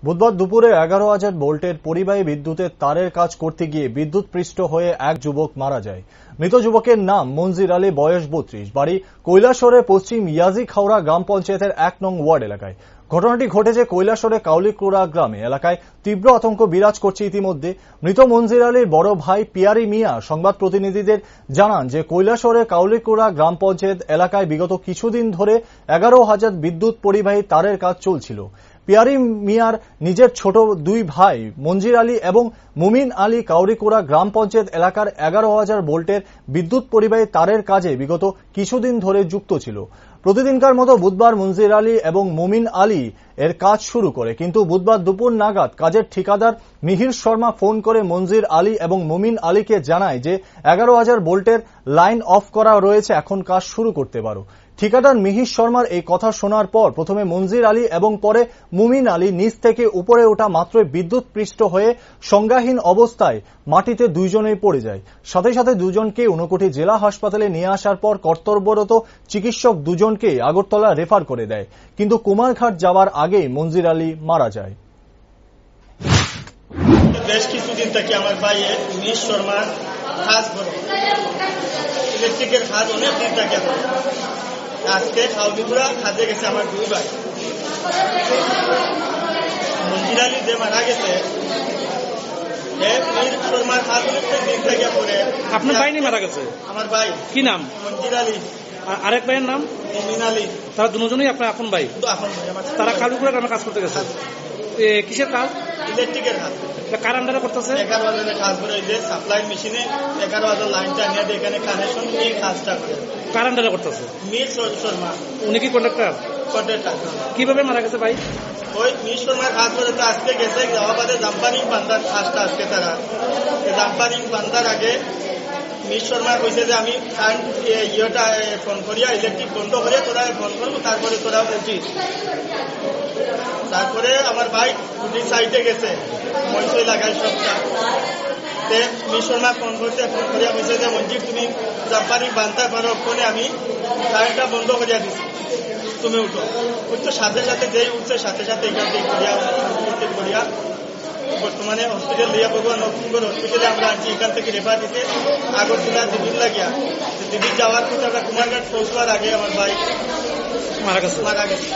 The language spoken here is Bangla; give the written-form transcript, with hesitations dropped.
বুধবার দুপুরে 11,000 ভোল্টের পরিবাহী বিদ্যুতের তারের কাজ করতে গিয়ে বিদ্যুৎপৃষ্ট হয়ে এক যুবক মারা যায়। মৃত যুবকের নাম মনজির আলী, বয়স 32, বাড়ি কৈলাসহরের পশ্চিম ইয়াজিখাওড়া গ্রাম পঞ্চায়েতের 1 নং ওয়ার্ড এলাকায়। ঘটনাটি ঘটেছে কৈলাসহরের কাউলিকুড়া গ্রামে। এলাকায় তীব্র আতঙ্ক বিরাজ করছে ইতিমধ্যে। মৃত মনজির আলীর বড় ভাই পিয়ারি মিয়া সংবাদ প্রতিনিধিদের জানান যে কৈলাসহরের কাউলিকুড়া গ্রাম পঞ্চায়েত এলাকায় বিগত কিছুদিন ধরে 11,000 বিদ্যুৎ পরিবাহী তারের কাজ চলছিল। পিয়ারি মিয়ার নিজের ছোট দুই ভাই মনজির আলী এবং মুমিন আলী কাউরিকুড়া গ্রাম পঞ্চায়েত এলাকার 11,000 ভোল্টের বিদ্যুৎ পরিবাহী তারের কাজে বিগত কিছুদিন ধরে যুক্ত ছিল। প্রতিদিনকার মতো বুধবার মনজির আলী এবং মুমিন আলী এর কাজ শুরু করে, কিন্তু বুধবার দুপুর নাগাদ কাজের ঠিকাদার মিহির শর্মা ফোন করে মনজির আলী এবং মুমিন আলীকে জানায় যে 11,000 ভোল্টের লাইন অফ করা রয়েছে, এখন কাজ শুরু করতে পারো। ঠিকাদার মিহির শর্মার এই কথা শোনার পর প্রথমে মনজির আলী এবং পরে মুমিন আলী নিচ থেকে উপরে ওঠা মাত্রই বিদ্যুৎ পৃষ্ঠ হয়ে সংজ্ঞাহীন অবস্থায় মাটিতে দুইজনেই পড়ে যায়। সাথে সাথে দুজনকে ঊনকোটি জেলা হাসপাতালে নিয়ে আসার পর কর্তব্যরত চিকিৎসক দুজনকে আগরতলা রেফার করে দেয়, কিন্তু কুমারঘাট যাওয়ার আগেই মনজির আলী মারা যায়। বেশ কিছুদিন থেকে আমার ভাইয়ের মিহির শর্মার কাজ করে, ইলেকট্রিকের কাজ অনেক দিন থেকে করে। আজকে কাউলিকুড়া কাজে গেছে আমার দুই ভাই। মনজির আলী যে মারা গেছে, মিহির শর্মার কাজ অনেক দিন থেকে করে। আপনার ভাই মারা গেছে? আমার ভাই। কি নাম? মনজির আলী। আরেক ভাইয়ের নাম? মুমিন আলী। তারা দুজনেই আপনার আপন ভাই? তারা কাউলিকুড়া গ্রামে কাজ করতে গেছে। কিসের কাজ? ইলেকট্রিকের কাজ। কার আন্ডারে করতেছে? 11,000 কাজ করে, যে সাপ্লাই মেশিনে 11,000 লাইনটা নিয়ে এখানে কানেকশন নিয়ে কাজটা করে। কার আন্ডারে করতেছে? মিহির শর্মা। উনি কি কন্ডাক্টর? কন্ট্রাক্টর। কিভাবে মারা গেছে ভাই? ওই মিহির শর্মার কাজ করে তো আজকে গেছে, যাওয়া বাদে জাম্পারিং বান্ধার কাজটা আজকে তারা জাম্পারিং বান্ধার আগে মিহির শর্মা কইছে যে আমি কারেন্ট ইয়েটা ফোন করিয়া ইলেকট্রিক বন্ধ করিয়া তোরা ফোন করবো, তারপরে তোরা উঠিস। তারপরে আমার ভাই উঠির সাইডে গেছে, মঞ্চই লাগাই সবটা। মিহির শর্মা ফোন করছে, ফোন করিয়া কইছে যে মঞ্জির তুমি জাম্পারিং বান্ধা পারো, ফোনে আমি কারেন্টটা বন্ধ করিয়া দিছি, তুমি উঠো। উঠতো সাথে সাথে যেই উঠছে সাথে সাথে এখান থেকে করিয়া বর্তমানে হসপিটাল লিয়া ভগবান নরসিংগড় হসপিটালে আমরা আনছি। এখান থেকে রেফার দিতে আগরতলা দিদির লাগিয়া। দিদির যাওয়ার পথে আমরা কুমারঘাট পৌঁছবার আগে আমার ভাই মারা গেছে।